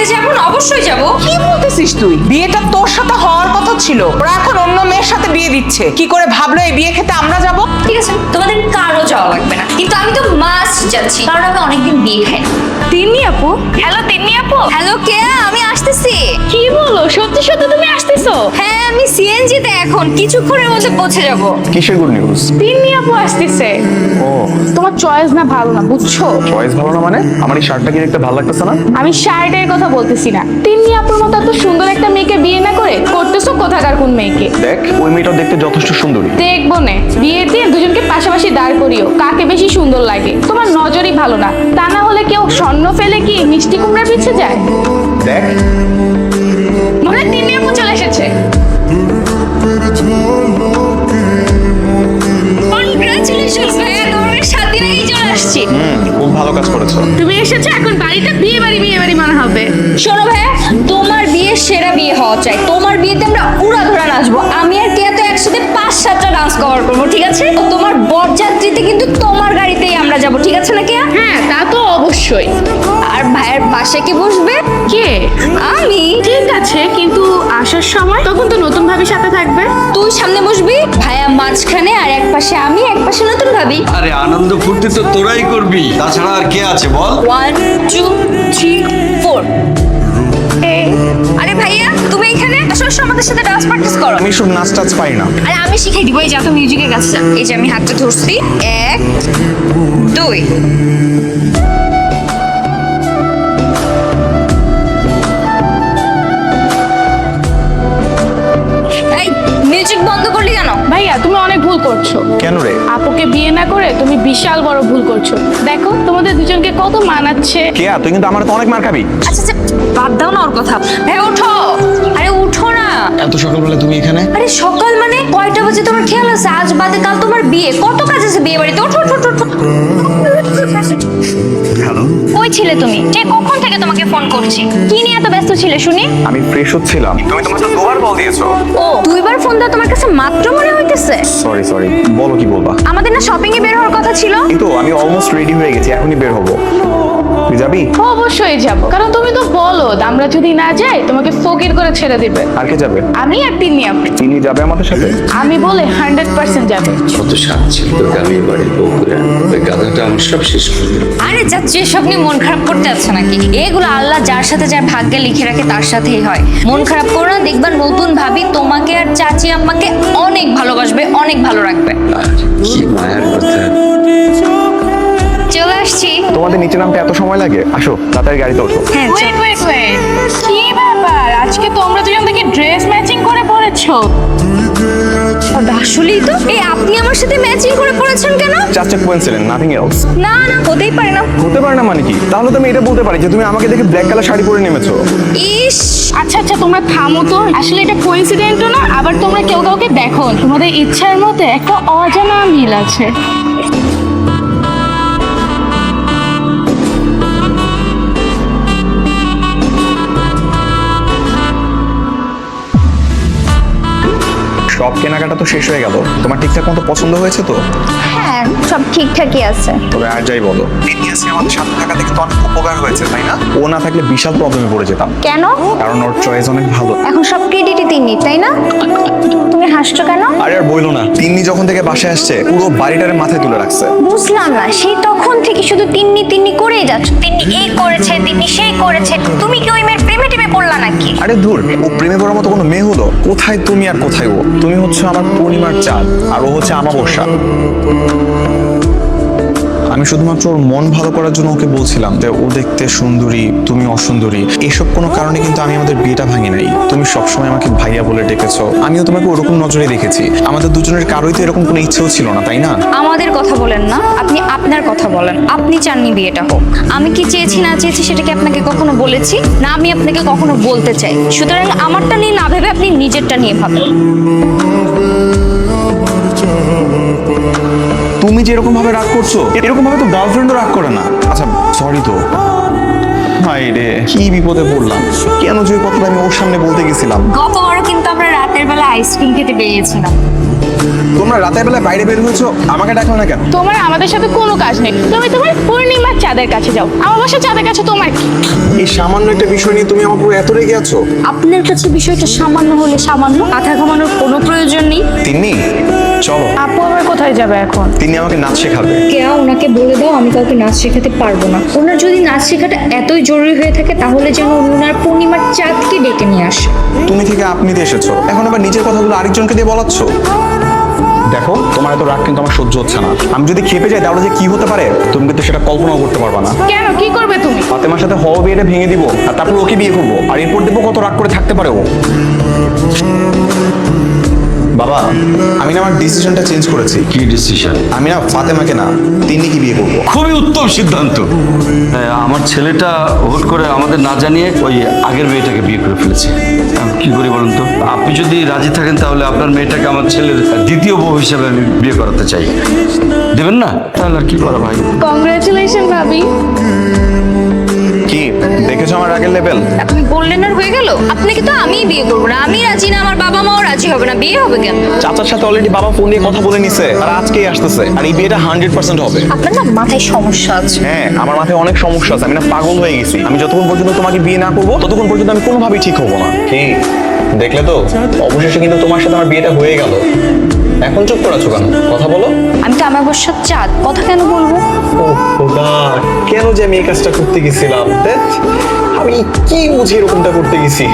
বিয়েতে যাবো না? অবশ্যই যাবো। কি বলতেছিস তুই? বিয়েটা তোর সাথে হওয়ার কথা ছিল, ওরা এখন অন্য মেয়ের সাথে বিয়ে দিচ্ছে। কি করে ভাবলো এই বিয়ে খেতে আমরা যাব? ঠিক আছে, তোমাদের কারো যাওয়া লাগবে না, কিন্তু আমি তো মাস্ট যাচ্ছি, কারণ আমি অনেকদিন বিয়ে খাই। তিন্নি আপু, হ্যালো তিন্নি আপু। হ্যালো কেয়া, আমি আসতেছি। কি বলো, সত্যি সত্যি তুমি আসতেছো? হ্যাঁ, আমি সিএনজি তে এখন কিছুক্ষণের মধ্যে পৌঁছে যাব। কিসের গুড নিউজ? তিন্নি আপু আসতেছে। ও, তোমার চয়েস না ভালো না, বুঝছো? চয়েস ভালো না মানে? আমার এই শার্টটা কি দেখতে ভালো লাগতেছে না? আমি শার্টের কথা বলতেছি না। তিন্নি আপুর মতো এত সুন্দর একটা মেয়েকে বিয়ে না করে করতেছো কোথাকার কোন মেয়েকে? দেখ, ওই মেয়েটা দেখতে যথেষ্ট সুন্দরী। দেখবো নে, বিয়ের দিন দুজনকে পাশাপাশি দাঁড় করিও, কাকে বেশি সুন্দর লাগে। তোমার নজরই ভালো না, তা না হলে কেউ স্বর্ণ ফেলে কি মিষ্টি কুমড়ার পিছে যায়? দেখ, মনে হয় তিন্নি আপু চলে এসেছে। কনগ্রাচুলেশনস ভাইয়া, তোমার 7 দিন আগেই চলে আসছি। খুব ভালো কাজ করেছো। তুমি এসেছো, এখন বাড়িটা বিয়ে বাড়ি মনে হবে। শোনো ভাইয়া, তোমার বিয়ে সেরা বিয়ে হওয়া চাই। তোমার বিয়েতে আমরা উড়াধুরা নাচবো। আমি আর কেয়া তো একসাথে 5-7টা ডান্স কভার করবো, ঠিক আছে? তো তোমার বরযাত্রীতে কিন্তু তোমার গাড়িতেই আমরা যাব, ঠিক আছে না কেয়া? হ্যাঁ, তা তো অবশ্যই। আর ভাইয়ের পাশে কি বসবে? কে? আমি। ঠিক আছে, কিন্তু আসার সময় তখন তো নতুন ভাবির সাথে থাকবে। তুই সামনে বসবি, ভাইয়া মাঝখানে, আর এক পাশে আমি, এক পাশে নতুন ভাবি। আরে আনন্দ ফুর্তি তো তোরাই করবি, তাছাড়া আর কে আছে বল? 1 2 3 4। আরে ভাইয়া, তুমি এখানে আসলে আমাদের সাথে ডান্স প্র্যাকটিস করো। আমি সব নাচ টাচ পারি না। আরে আমি শিখাই দিব। এই যে তো মিউজিকের কাছে যা। এই যে আমি হাতটা ধরছি, 1 2। এই মিউজিক বন্ধ করলি কেন? ভাইয়া, তুমি অনেক ভুল করছো। কেন রে? আপুকে বিয়ে না করে তুমি বিশাল বড় ভুল করছো। দেখো তোমাদের দুজনকে কত মানাচ্ছে। কেয়া, তুই কিন্তু আমার তো অনেক মার খাবি। আচ্ছা আচ্ছা, বাদ দাও না ওর কথা। ভাই ওঠো, আরে উঠো না। এত সকালবেলা তুমি এখানে? আরে সকাল মানে কয়টা বাজে তোমার খেয়াল আছে? আজ বাদে কাল তোমার বিয়ে, কত কাজ আছে বিয়ে বাড়িতে। ওঠো ওঠো ওঠো। হ্যালো, কই ছিলে তুমি? যে কখন থেকে তোমাকে ফোন করছি। কি নিয়ে এত ব্যস্ত ছিলে শুনি? আমি ফ্রেশ হচ্ছিলাম, তুমি তোমার তো দুবার কল দিয়েছো। ও, দুইবার ফোন দেওয়া তোমার কাছে মাত্র মনে হইতেছে? সরি, বলো কি বলবা? আমাদের না শপিং এ বের হওয়ার কথা ছিল। এই তো আমি অলমোস্ট রেডি হয়ে গেছি, এখনই বের হবো। তুই যাবি? অবশ্যই যাব, কারণ তুমি তো বলো আমরা যদি না যাই তোমাকে ফকির করে ছেড়ে দিবে। আর কে যাবে? আমি আর তিন্নি আপু। চিনি যাবে আমাদের সাথে? আমি বলে 100% যাবে। কত স্বাদ ছিল তোকে আমি বাড়ির বউ করে ওই গাধাটা আমার সব শেষ করে দিল। আরে যাচ্ছে, এসব নিয়ে মন খারাপ করতে আছে নাকি? এগুলো আল্লাহ যার সাথে যার ভাগ্যে লিখে রাখে তার সাথেই হয়। মন খারাপ করো না, দেখবা নতুন ভাবি তোমাকে আর চাচি আম্মাকে অনেক ভালোবাসবে, অনেক ভালো রাখবে। আর কি মায়ার কথা। চলে আসছি। তোমাদের নিচে নামতে এত সময় লাগে? আসো তাড়াতাড়ি গাড়িতে ওঠো। হ্যাঁ ওয়েট, কি ব্যাপার, আজকে তোমরা দুজন দেখি ড্রেস ম্যাচিং করে পরেছো। আসলেই তো। এই আপনি আমার সাথে ম্যাচিং করে পড়েছেন কেন? Just a coincidence, nothing else. না না, হতেই পারে না। হতে পারে না মানে কি? তাহলে তো আমি এটা বলতে পারি যে তুমি আমাকে দেখে ব্ল্যাক কালার শাড়ি পরে নেমেছো। ইস, আচ্ছা তোমরা থামো তো। আসলে এটা কোইন্সিডেন্টও না, আবার তোমরা কেউ কাউকে দেখো। তোমাদের ইচ্ছার মধ্যে একটা অজানা মিল আছে। সব কেনাকাটা তো শেষ হয়ে গেল, তোমার ঠিকঠাক মতো পছন্দ হয়েছে তো? হ্যাঁ সব ঠিকঠাকই আছে। তবে আর যাই বলো, ইতিহাসে আমাদের সাথে থাকা থেকে তো অনেক উপকার হয়েছে, তাই না? ও না থাকলে বিশাল প্রবলেমে পড়ে যেতাম। কেন? কারণ ওর চয়েস অনেক ভালো। এখন সব ক্রেডিটই তিন্নি, তাই না? তুমি হাসছো কেন? আরে আর বইলো না, তিন্নি যখন থেকে বাসায় আসছে পুরো বাড়িটারে মাথায় তুলে রাখছে। বুঝলাম না, সেই তখন থেকে শুধু তিন্নি তিন্নি করেই যাচ্ছ। তিন্নি এই করেছে, তিন্নি সেই করেছে। তুমি কি ওই মেয়ের প্রেমে টেমে পড়লা নাকি? আরে ধুর, ও প্রেমে পড়ার মতো কোনো মেয়ে হলো? কোথায় তুমি আর কোথায় ও? তুমি হচ্ছে আমার পূর্ণিমার চাঁদ, আর ও হচ্ছে আমাবস্যা। আমি শুধুমাত্র ওর মন ভালো করার জন্য ওকে বলছিলাম যে ও দেখতে সুন্দরী, তুমি অসুন্দরী। এসব কোনো কারণে কিন্তু আমি আমাদের বিয়েটা ভাঙি নাই। তুমি সবসময় আমাকে ভাইয়া বলে ডেকেছো, আমিও তোমাকে ওরকম নজরে দেখেছি। আমাদের দুজনের কারোই তো এরকম কোনো ইচ্ছেও ছিল না, তাই না? আমাদের কথা বলেন না, আপনি আপনার কথা বলেন। আপনি চাননি বিয়েটা হোক। আমি কি চেয়েছি না চেয়েছি সেটা কি আপনাকে কখনো বলেছি? না আমি আপনাকে কখনো বলতে চাই। সুতরাং আমারটা নিয়ে না ভেবে আপনি নিজেরটা নিয়ে ভাবেন। তুমি যে এরকম ভাবে রাগ করছো, এরকম ভাবে তো গার্লফ্রেন্ডও রাগ করে না। আচ্ছা সরি তো। হাই রে, কি বিপদে পড়লাম। কেন যে ওই কথাটা আমি ওর সামনে বলতে গেছিলাম। গতবারও কিন্তু আমরা রাতের বেলা আইসক্রিম খেতে বেরিয়েছিলাম। তোমরা রাতের বেলা বাইরে বের হয়েছো, আমাকে ডাকলো না কেন? তোমার আমাদের সাথে কোনো কাজ নেই। তুমি তোমার পূর্ণিমার চাঁদের চাঁদের কাছে যাও। আমার বাসা চাঁদের কাছে, তোমার কি? এই সামান্য একটা বিষয় নিয়ে তুমি আমার পুরো এত রেগে আছো? আপনার কাছে বিষয়টা সামান্য হলে সামান্য, মাথা ঘামানোর কোনো প্রয়োজন নেই। তিন্নি চলো, আপু আবার কোথায় যাবে এখন? তিনি আমাকে নাচ শেখাবে। কেয়া ওনাকে বলে দাও আমি কাউকে নাচ শেখাতে পারবো না। ওনার যদি নাচ শেখাটা এতই জরুরি হয়ে থাকে তাহলে যেন ওনার পূর্ণিমার চাঁদকে ডেকে নিয়ে আসে। তুমি থেকে আপনি দিয়ে এসেছো, এখন আবার নিজের কথাগুলো আরেকজনকে দিয়ে বলাচ্ছ। দেখো তোমার এত রাগ কিন্তু আমার সহ্য হচ্ছে না। আমি যদি খেপে যাই তাহলে যে কি হতে পারে তুমি কিন্তু সেটা কল্পনাও করতে পারবা না। কেন, কি করবে তুমি? ফাতেমার সাথে হওয়া বিয়েটা ভেঙে দিব আর তারপর ওকে বিয়ে করবো, আর এরপর দেখবো কত রাগ করে থাকতে পারে ও। বাবা আমি না আমার ডিসিশনটা চেঞ্জ করেছি। কি ডিসিশন? আমি না ফাতেমাকে না তিন্নিকে বিয়ে করবো। খুবই উত্তম সিদ্ধান্ত। হ্যাঁ, আমার ছেলেটা হুট করে আমাদের না জানিয়ে ওই আগের মেয়েটাকে বিয়ে করে ফেলেছে। এখন কি করি বলুন তো? আপনি যদি রাজি থাকেন তাহলে আপনার মেয়েটাকে আমার ছেলের দ্বিতীয় বউ হিসেবে আমি বিয়ে করাতে চাই। দেবেন না? তাহলে আর কি করা ভাই। কংগ্রেচুলেশন ভাবি। কি দেখেছো আমার রাগের লেভেল? আপনি বললেন আর হয়ে গেল? আপনাকে তো আমিই বিয়ে করবো না। আমি রাজি না, আমার বাবা মাও রাজি হবে না। বিয়ে হবে কেন? চাচার সাথে অলরেডি বাবা ফোন দিয়ে কথা বলে নিছে আর আজকেই আসতেছে, আর এই বিয়েটা 100% হবে। আপনার না মাথায় সমস্যা আছে। হ্যাঁ আমার মাথায় অনেক সমস্যা আছে, আমি না পাগল হয়ে গেছি। আমি যতক্ষণ পর্যন্ত তোমাকে বিয়ে না করবো ততক্ষণ পর্যন্ত আমি কোনোভাবেই ঠিক হবো না। কি দেখলে তো, অবশেষে কিন্তু তোমার সাথে আমার বিয়েটা হয়ে গেল। এখন চুপ করে আছো কেন? কথা বলো। আমি তো আমার বসার চাঁদ, কথা কেন বলবো? ও খোদা, কেন যে আমি এই কাজটা করতে গেছিলাম? ধ্যাৎ, আমি কি বুঝি এরকমটা করতে গেছি।